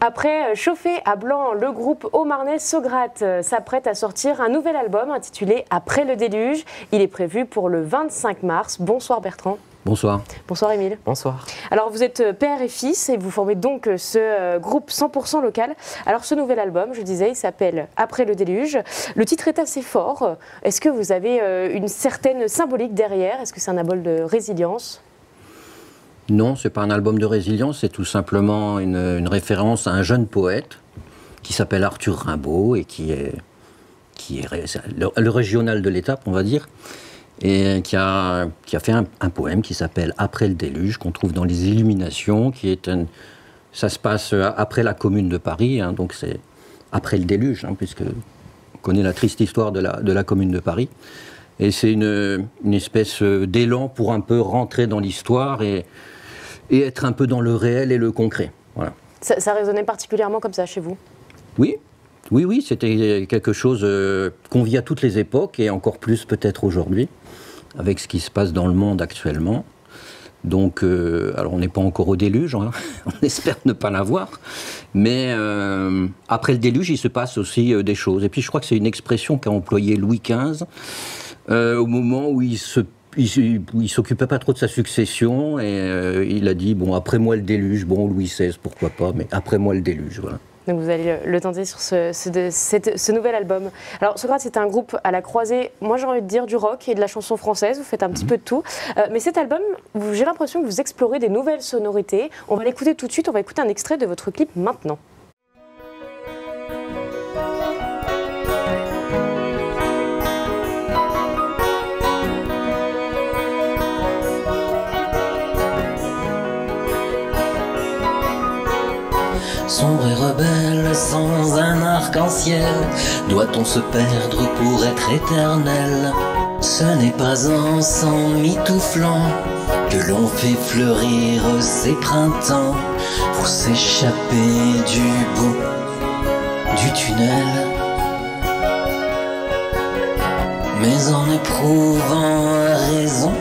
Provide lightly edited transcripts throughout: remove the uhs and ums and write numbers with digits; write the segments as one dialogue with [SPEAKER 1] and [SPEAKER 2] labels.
[SPEAKER 1] Après Chauffé à Blanc, le groupe haut-marnais Saugrate s'apprête à sortir un nouvel album intitulé Après le déluge. Il est prévu pour le 25 mars. Bonsoir Bertrand.
[SPEAKER 2] Bonsoir.
[SPEAKER 1] Bonsoir Émile.
[SPEAKER 3] Bonsoir.
[SPEAKER 1] Alors vous êtes père et fils et vous formez donc ce groupe 100% local. Alors ce nouvel album, je disais, il s'appelle Après le déluge. Le titre est assez fort. Est-ce que vous avez une certaine symbolique derrière? Est-ce que c'est un symbole de résilience?
[SPEAKER 2] Non, ce n'est pas un album de résilience, c'est tout simplement une référence à un jeune poète qui s'appelle Arthur Rimbaud et qui est le régional de l'étape, on va dire, et qui a fait un poème qui s'appelle Après le déluge, qu'on trouve dans les Illuminations, ça se passe après la Commune de Paris, hein, donc c'est après le déluge, hein, puisque on connaît la triste histoire de la Commune de Paris. Et c'est une espèce d'élan pour un peu rentrer dans l'histoire et être un peu dans le réel et le concret. Voilà.
[SPEAKER 1] Ça résonnait particulièrement comme ça chez vous?
[SPEAKER 2] Oui, c'était quelque chose qu'on vit à toutes les époques et encore plus peut-être aujourd'hui, avec ce qui se passe dans le monde actuellement. Donc, alors on n'est pas encore au déluge, hein, on espère ne pas l'avoir, mais après le déluge, il se passe aussi des choses. Et puis je crois que c'est une expression qu'a employée Louis XV au moment où il s'occupait pas trop de sa succession et il a dit, bon, après moi le déluge, bon, Louis XVI, pourquoi pas, mais après moi le déluge, voilà.
[SPEAKER 1] Donc vous allez le tenter sur ce nouvel album. Alors Saugrate, c'est un groupe à la croisée, moi j'ai envie de dire, du rock et de la chanson française, vous faites un petit peu de tout. Mais cet album, j'ai l'impression que vous explorez des nouvelles sonorités. On va l'écouter tout de suite, on va écouter un extrait de votre clip maintenant.
[SPEAKER 4] Sombre et rebelle, sans un arc-en-ciel, doit-on se perdre pour être éternel? Ce n'est pas en s'en mitouflant que l'on fait fleurir ces printemps pour s'échapper du bout du tunnel. Mais en éprouvant à raison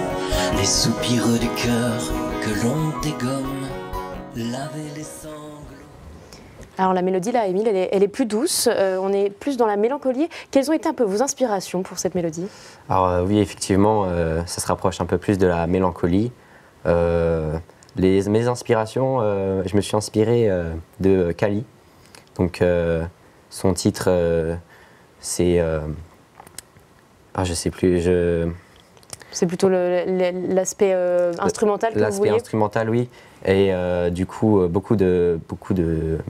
[SPEAKER 4] les soupirs du cœur que l'on dégomme, laver les sanglots.
[SPEAKER 1] Alors la mélodie là, Émile, elle est plus douce, on est plus dans la mélancolie. Quelles ont été un peu vos inspirations pour cette mélodie?
[SPEAKER 3] Alors oui, effectivement, ça se rapproche un peu plus de la mélancolie. Mes inspirations, je me suis inspiré de Kali. Donc son titre, c'est... je sais plus,
[SPEAKER 1] C'est plutôt l'aspect instrumental que vous voyez?
[SPEAKER 3] L'aspect instrumental, oui. Et du coup, beaucoup de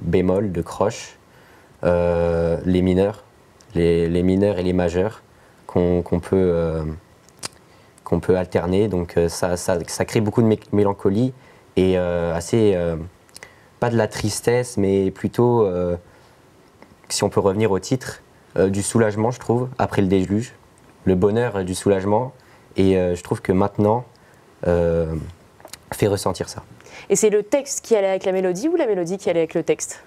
[SPEAKER 3] bémols, de croches, les mineurs et les majeurs qu'on peut alterner. Donc ça crée beaucoup de mélancolie et pas de la tristesse, mais plutôt, si on peut revenir au titre, du soulagement, je trouve, après le déluge, le bonheur du soulagement. Et je trouve que maintenant, fait ressentir ça.
[SPEAKER 1] Et c'est le texte qui allait avec la mélodie ou la mélodie qui allait avec le texte?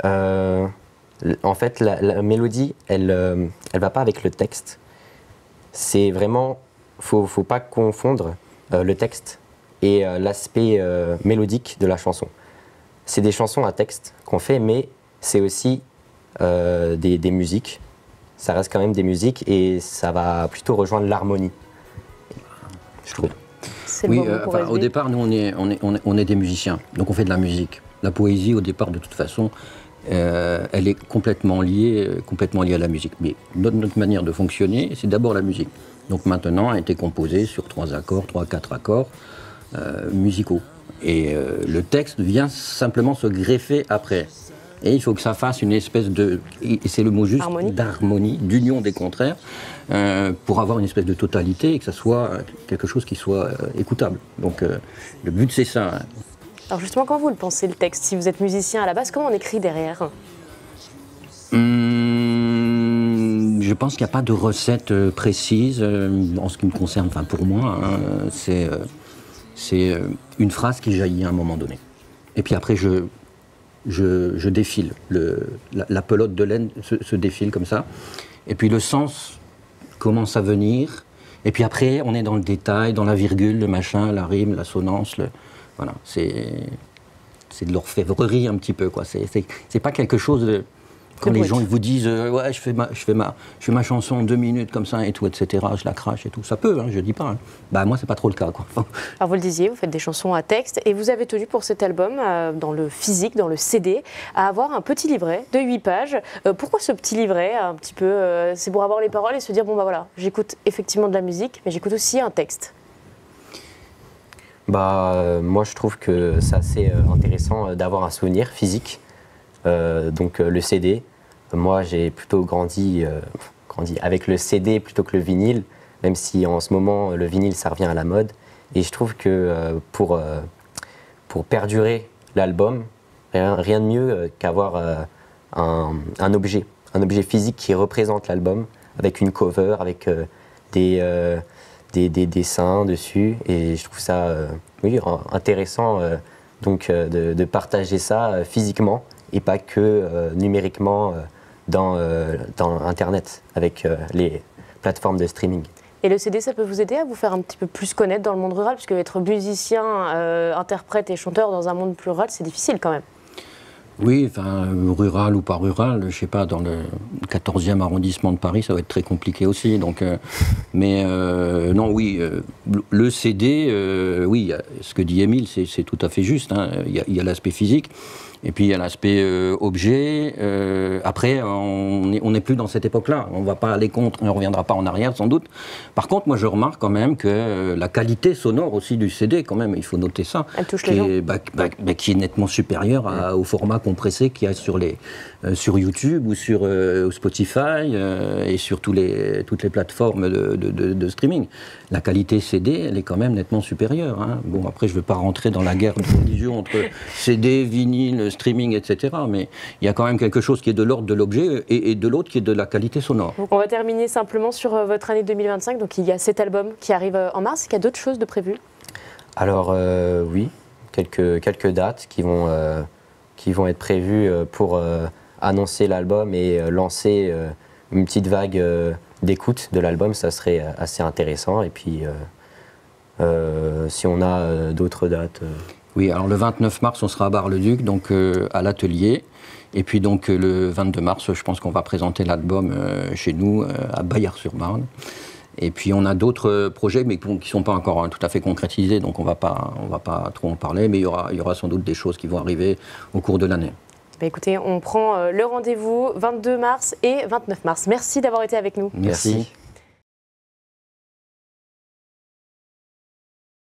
[SPEAKER 3] En fait, la mélodie, elle va pas avec le texte. C'est vraiment, faut pas confondre le texte et l'aspect mélodique de la chanson. C'est des chansons à texte qu'on fait, mais c'est aussi des musiques. Ça reste quand même des musiques et ça va plutôt rejoindre l'harmonie, je trouve.
[SPEAKER 2] Oui, au départ, nous, on est des musiciens, donc on fait de la musique. La poésie, au départ, de toute façon, elle est complètement liée à la musique. Mais notre manière de fonctionner, c'est d'abord la musique. Donc maintenant, elle a été composée sur 4 accords musicaux. Et le texte vient simplement se greffer après. Et il faut que ça fasse une espèce de, et c'est le mot juste, d'harmonie, d'union des contraires, pour avoir une espèce de totalité et que ça soit quelque chose qui soit écoutable. Donc le but c'est ça. Hein.
[SPEAKER 1] Alors justement, quand vous le pensez, le texte, si vous êtes musicien à la base, comment on écrit derrière?
[SPEAKER 2] Je pense qu'il n'y a pas de recette précise en ce qui me concerne, enfin pour moi, hein, c'est une phrase qui jaillit à un moment donné. Et puis après je défile, la pelote de laine se défile comme ça, et puis le sens commence à venir, et puis après on est dans le détail, dans la virgule, le machin, la rime, l'assonance, voilà, c'est de l'orfèvrerie un petit peu, quoi. C'est pas quelque chose de... Quand les gens ils vous disent ouais, je fais ma chanson en 2 minutes comme ça et tout, etc., je la crache et tout, ça peut, hein, je dis pas. Hein. Bah moi c'est pas trop le cas, quoi.
[SPEAKER 1] Alors vous le disiez, vous faites des chansons à texte et vous avez tenu pour cet album, dans le physique, dans le CD, à avoir un petit livret de 8 pages. Pourquoi ce petit livret un petit peu c'est pour avoir les paroles et se dire bon bah voilà, j'écoute effectivement de la musique, mais j'écoute aussi un texte.
[SPEAKER 3] Moi je trouve que c'est assez intéressant d'avoir un souvenir physique. Donc le CD, moi j'ai plutôt grandi avec le CD plutôt que le vinyle, même si en ce moment le vinyle ça revient à la mode. Et je trouve que pour perdurer l'album, rien de mieux qu'avoir un objet physique qui représente l'album, avec une cover, avec des dessins dessus. Et je trouve ça intéressant de partager ça physiquement. Et pas que numériquement dans Internet, avec les plateformes de streaming.
[SPEAKER 1] Et le CD, ça peut vous aider à vous faire un petit peu plus connaître dans le monde rural, puisque être musicien, interprète et chanteur dans un monde plus rural, c'est difficile quand même.
[SPEAKER 2] Oui, enfin, rural ou pas rural, je sais pas, dans le 14e arrondissement de Paris, ça va être très compliqué aussi. Donc, non, oui, le CD, oui, ce que dit Émile, c'est tout à fait juste. Hein. Il y a l'aspect physique. Et puis il y a l'aspect objet. Après, on n'est plus dans cette époque-là. On ne va pas aller contre, on ne reviendra pas en arrière sans doute. Par contre, moi je remarque quand même que la qualité sonore aussi du CD, quand même, il faut noter ça,
[SPEAKER 1] elle touche les gens.
[SPEAKER 2] Qui est nettement supérieure au format compressé qu'il y a sur YouTube ou sur Spotify et sur toutes les plateformes de streaming. La qualité CD, elle est quand même nettement supérieure. Hein. Bon, après, je ne veux pas rentrer dans la guerre de religion entre CD, vinyle, streaming, etc. Mais il y a quand même quelque chose qui est de l'ordre de l'objet et de l'autre qui est de la qualité sonore.
[SPEAKER 1] Donc on va terminer simplement sur votre année 2025. Donc il y a cet album qui arrive en mars. Est-ce qu'il y a d'autres choses de prévues?
[SPEAKER 3] Alors oui, quelques dates qui vont être prévues pour annoncer l'album et lancer une petite vague d'écoute de l'album. Ça serait assez intéressant. Et puis si on a d'autres dates...
[SPEAKER 2] Oui, alors le 29 mars, on sera à Bar-le-Duc, donc à l'atelier. Et puis donc le 22 mars, je pense qu'on va présenter l'album chez nous, à Bayard-sur-Marne. Et puis on a d'autres projets, mais qui ne sont pas encore tout à fait concrétisés, donc on va pas trop en parler. Mais il y aura sans doute des choses qui vont arriver au cours de l'année.
[SPEAKER 1] Bah écoutez, on prend le rendez-vous 22 mars et 29 mars. Merci d'avoir été avec nous.
[SPEAKER 2] Merci.